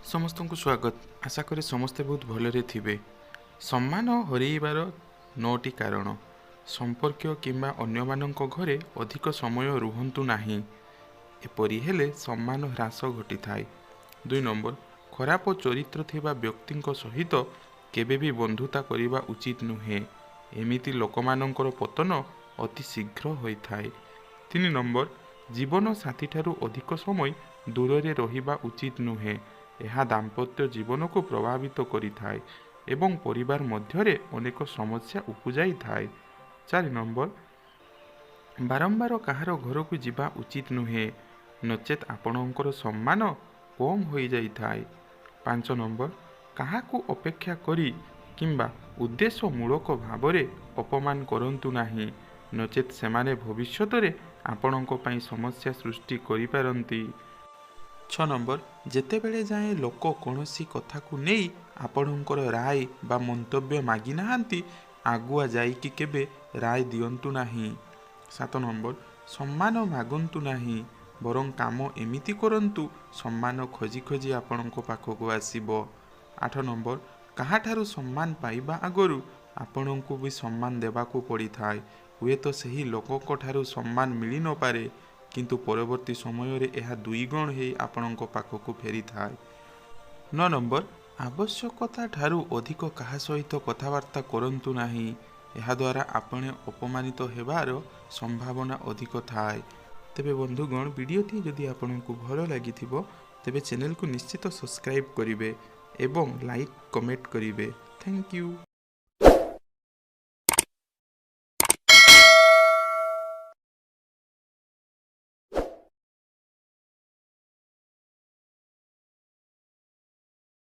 समस्त को स्वागत। आशा करी समस्ते बहुत भलरे थिबे। सम्मान हरइबार 9टी कारण। संपर्क किंबा अन्य मानक घरे अधिक समय रुहंतु नाही, एपरि हेले सम्मान ह्रास घटी थाए। 2 नंबर, खराब चरित्र थिबा व्यक्तिंक सहित केबे भी बंधुता करिबा उचित नुहे। एमिति लोकमानंकर पतन अति शीघ्र होई थाए। 3 नंबर, जीवन साथी ठारू अधिक समय दूर रहिबा उचित नुहे। यह दाम्पत्य जीवन को प्रभावित करिथाए एवं परिवार मध्यरे अनेक समस्या उपजाई थाए। 4 नंबर, बारंबार कहार घर को जीवा उचित नुहे, नचेत आपणकर सम्मान कम हो जाई थाए। 5 नंबर, काहाकू अपेक्षा करी किंबा उद्देश्य मूलक भावरे अपमान करंतु नाही, नचेत सेमाने भविष्यत रे आपणक पई समस्या सृष्टि करि पारंती। 6 नंबर, जेतेबेले जाए लोक कौनसी कथा को नहीं आपणकर राय बा मंतव्य मागी नाहांती, आगुआ जाइकी केबे राय दियंतु नाही। 7 नंबर, सम्मान मागंतु नाही, बरं काम एमिति करंतु सम्मान खोजी खोजी आपणक पाखक आसीबो। 8 नंबर, काहाठारू सम्मान पाइबा आगरू आपणଙ୍କୁ भी सम्मान देबाकू पड़ी थाए। हुए तो सही लोकक ठारू सम्मान मिली न पारे, किंतु परवर्ती समय रे यह 2 गुण हे आपणଙ୍କ पाखକୁ फेरी थाए। 9 नंबर, आवश्यकता ठारू अधिक काहा सहित कथबार्ता करंतु नाही, यह द्वारा आपणे अपमानित हेबार संभावना अधिक थाए। तेबे बंधुगण, वीडियोटी जदि आपनକୁ भल लागिथिबो तेबे चैनल को निश्चित सब्सक्राइब करिवे एवं लाइक कमेंट करिवे। Thank you.